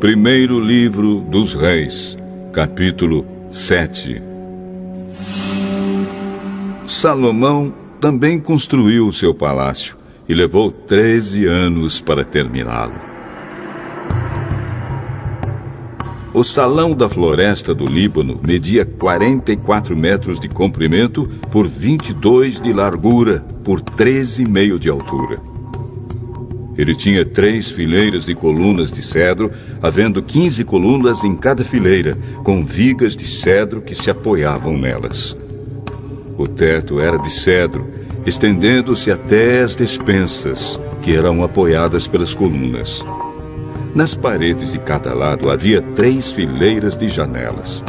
Primeiro livro dos Reis, capítulo 7. Salomão também construiu o seu palácio e levou 13 anos para terminá-lo. O salão da floresta do Líbano media 44 metros de comprimento por 22 de largura por 13,5 de altura. Ele tinha 3 fileiras de colunas de cedro, havendo 15 colunas em cada fileira, com vigas de cedro que se apoiavam nelas. O teto era de cedro, estendendo-se até as despensas, que eram apoiadas pelas colunas. Nas paredes de cada lado havia 3 fileiras de janelas.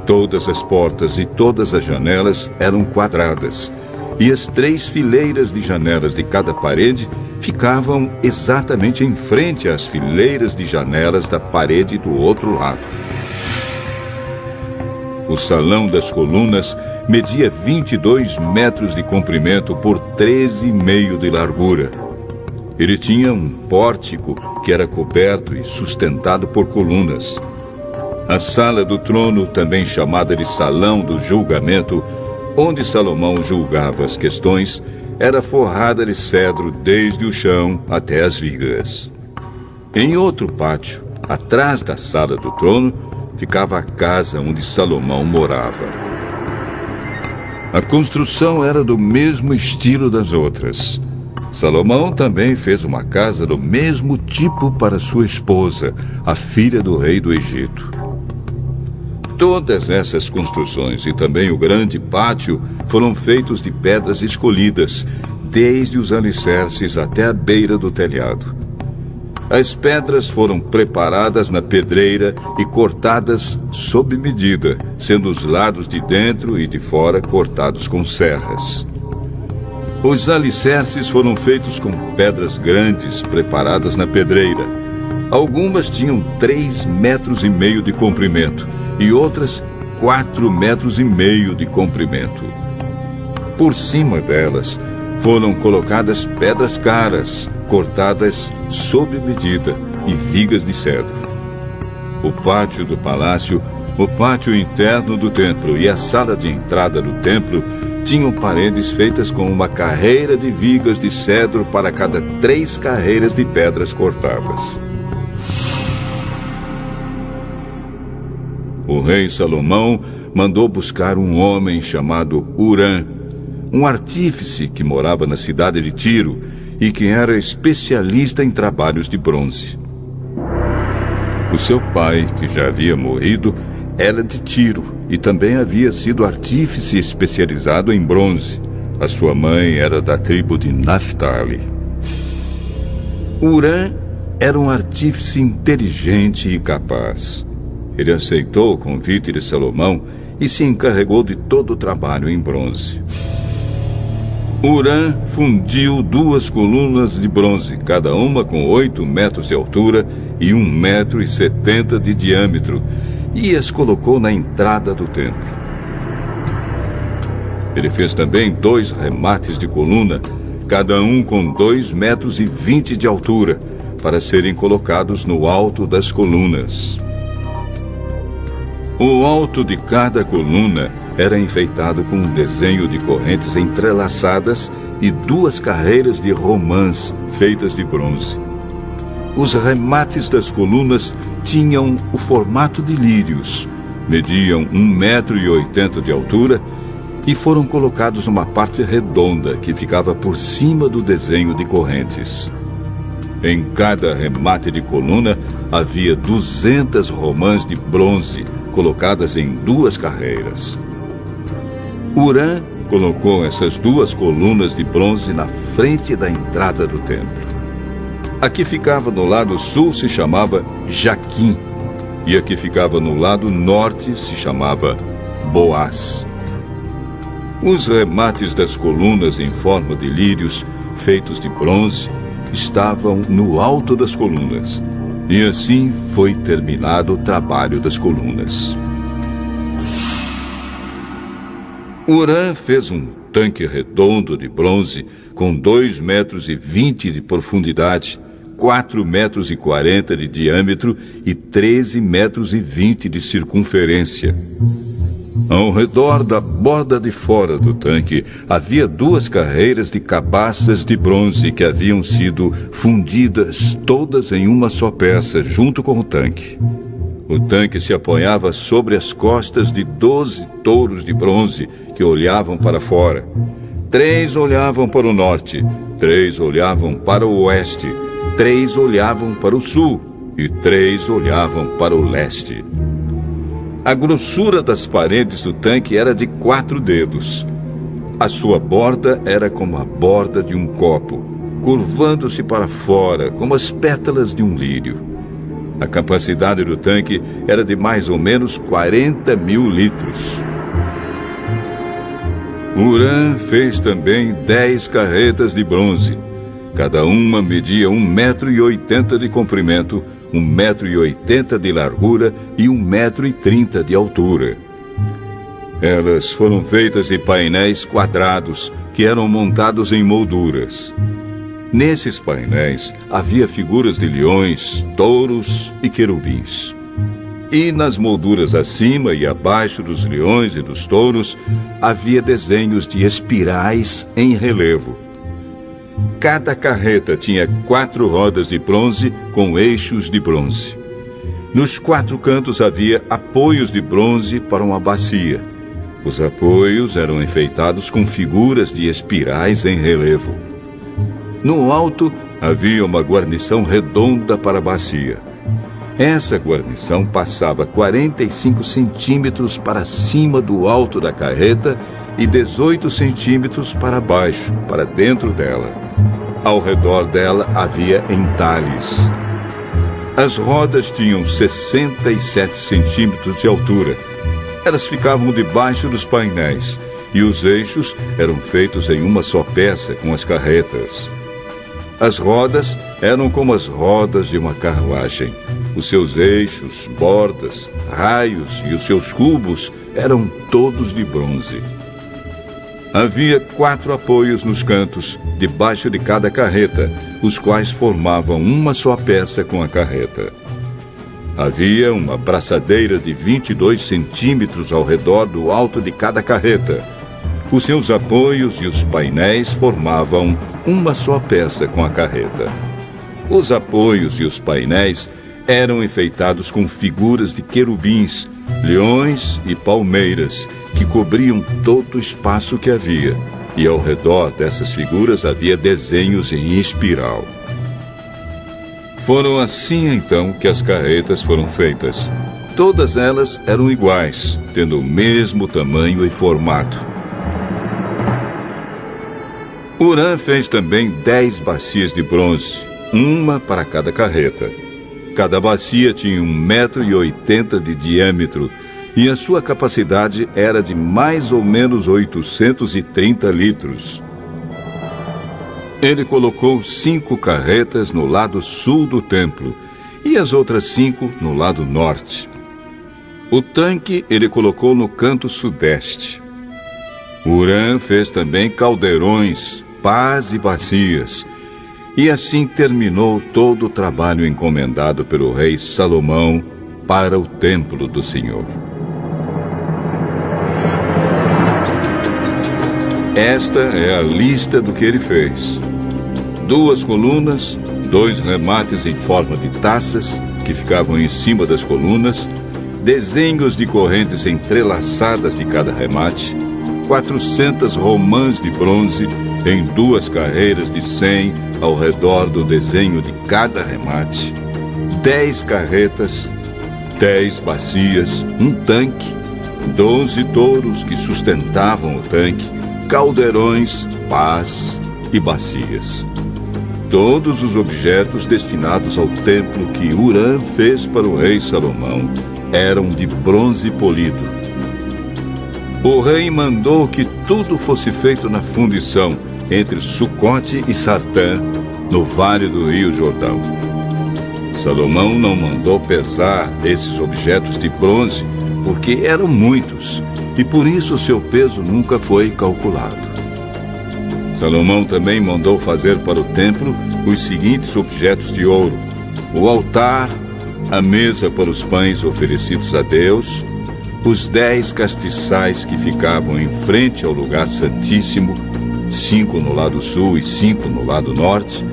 Todas as portas e todas as janelas eram quadradas, e as 3 fileiras de janelas de cada parede ficavam exatamente em frente às fileiras de janelas da parede do outro lado. O salão das colunas media 22 metros de comprimento por 13,5 de largura. Ele tinha um pórtico que era coberto e sustentado por colunas. A sala do trono, também chamada de Salão do Julgamento, onde Salomão julgava as questões, era forrada de cedro desde o chão até as vigas. Em outro pátio, atrás da sala do trono, ficava a casa onde Salomão morava. A construção era do mesmo estilo das outras. Salomão também fez uma casa do mesmo tipo para sua esposa, a filha do rei do Egito. Todas essas construções e também o grande pátio foram feitos de pedras escolhidas, desde os alicerces até a beira do telhado. As pedras foram preparadas na pedreira e cortadas sob medida, sendo os lados de dentro e de fora cortados com serras. Os alicerces foram feitos com pedras grandes preparadas na pedreira. Algumas tinham 3,5 metros de comprimento e outras 4,5 metros de comprimento. Por cima delas foram colocadas pedras caras, cortadas sob medida, e vigas de cedro. O pátio do palácio, o pátio interno do templo e a sala de entrada do templo tinham paredes feitas com uma carreira de vigas de cedro para cada 3 carreiras de pedras cortadas. O rei Salomão mandou buscar um homem chamado Hurã, um artífice que morava na cidade de Tiro e que era especialista em trabalhos de bronze. O seu pai, que já havia morrido, era de Tiro e também havia sido artífice especializado em bronze. A sua mãe era da tribo de Naftali. Hurã era um artífice inteligente e capaz. Ele aceitou o convite de Salomão e se encarregou de todo o trabalho em bronze. Hurã fundiu 2 colunas de bronze, cada uma com 8 metros de altura e 1,70 metro de diâmetro, e as colocou na entrada do templo. Ele fez também 2 remates de coluna, cada um com 2,20 metros de altura, para serem colocados no alto das colunas. O alto de cada coluna era enfeitado com um desenho de correntes entrelaçadas e 2 carreiras de romãs feitas de bronze. Os remates das colunas tinham o formato de lírios, mediam 1,80 metro de altura e foram colocados numa parte redonda que ficava por cima do desenho de correntes. Em cada remate de coluna havia 200 romãs de bronze colocadas em 2 carreiras. Hurã colocou essas 2 colunas de bronze na frente da entrada do templo. A que ficava no lado sul se chamava Jaquim, e a que ficava no lado norte se chamava Boaz. Os remates das colunas em forma de lírios, feitos de bronze, estavam no alto das colunas, e assim foi terminado o trabalho das colunas. Hurã fez um tanque redondo de bronze com 2,20 metros de profundidade, 4,40 metros de diâmetro e 13,20 metros de circunferência. Ao redor da borda de fora do tanque havia 2 carreiras de cabaças de bronze que haviam sido fundidas todas em uma só peça junto com o tanque. O tanque se apoiava sobre as costas de 12 touros de bronze que olhavam para fora. 3 olhavam para o norte, 3 olhavam para o oeste, 3 olhavam para o sul e 3 olhavam para o leste. A grossura das paredes do tanque era de 4 dedos. A sua borda era como a borda de um copo, curvando-se para fora como as pétalas de um lírio. A capacidade do tanque era de mais ou menos 40 mil litros. Huram fez também 10 carretas de bronze. Cada uma media 1,80 metro de comprimento, 1,80 metro de largura e 1,30 metro de altura. Elas foram feitas de painéis quadrados que eram montados em molduras. Nesses painéis havia figuras de leões, touros e querubins. E nas molduras acima e abaixo dos leões e dos touros havia desenhos de espirais em relevo. Cada carreta tinha 4 rodas de bronze com eixos de bronze. Nos 4 cantos havia apoios de bronze para uma bacia. Os apoios eram enfeitados com figuras de espirais em relevo. No alto havia uma guarnição redonda para a bacia. Essa guarnição passava 45 centímetros para cima do alto da carreta e 18 centímetros para baixo, para dentro dela. Ao redor dela havia entalhes. As rodas tinham 67 centímetros de altura. Elas ficavam debaixo dos painéis e os eixos eram feitos em uma só peça com as carretas. As rodas eram como as rodas de uma carruagem. Os seus eixos, bordas, raios e os seus cubos eram todos de bronze. Havia 4 apoios nos cantos, debaixo de cada carreta, os quais formavam uma só peça com a carreta. Havia uma braçadeira de 22 centímetros ao redor do alto de cada carreta. Os seus apoios e os painéis formavam uma só peça com a carreta. Os apoios e os painéis eram enfeitados com figuras de querubins, leões e palmeiras, que cobriam todo o espaço que havia, e ao redor dessas figuras havia desenhos em espiral. Foram assim então que as carretas foram feitas. Todas elas eram iguais, tendo o mesmo tamanho e formato. Huram fez também 10 bacias de bronze, uma para cada carreta. Cada bacia tinha 1,80 metro de diâmetro e a sua capacidade era de mais ou menos 830 litros. Ele colocou 5 carretas no lado sul do templo e as outras 5 no lado norte. O tanque ele colocou no canto sudeste. Huram fez também caldeirões, pás e bacias, e assim terminou todo o trabalho encomendado pelo rei Salomão para o templo do Senhor. Esta é a lista do que ele fez: 2 colunas, 2 remates em forma de taças, que ficavam em cima das colunas, desenhos de correntes entrelaçadas de cada remate, 400 romãs de bronze em 2 carreiras de 100 ao redor do desenho de cada remate, 10 carretas, 10 bacias, um tanque, 12 touros que sustentavam o tanque, caldeirões, pás e bacias. Todos os objetos destinados ao templo que Huram fez para o rei Salomão eram de bronze polido. O rei mandou que tudo fosse feito na fundição entre Sucote e Sartã, no vale do rio Jordão. Salomão não mandou pesar esses objetos de bronze, porque eram muitos, e por isso seu peso nunca foi calculado. Salomão também mandou fazer para o templo os seguintes objetos de ouro: o altar, a mesa para os pães oferecidos a Deus, os 10 castiçais que ficavam em frente ao lugar santíssimo, 5 no lado sul e 5 no lado norte,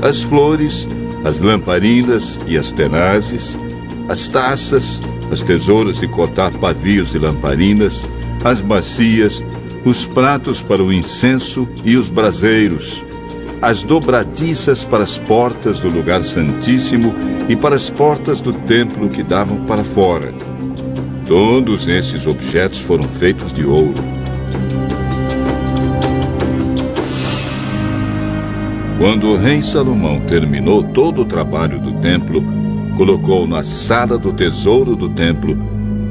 as flores, as lamparinas e as tenazes, as taças, as tesouras de cortar pavios de lamparinas, as bacias, os pratos para o incenso e os braseiros, as dobradiças para as portas do lugar santíssimo e para as portas do templo que davam para fora. Todos estes objetos foram feitos de ouro. Quando o rei Salomão terminou todo o trabalho do templo, colocou na sala do tesouro do templo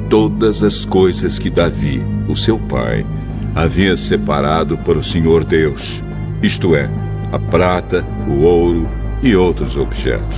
todas as coisas que Davi, o seu pai, havia separado para o Senhor Deus, isto é, a prata, o ouro e outros objetos.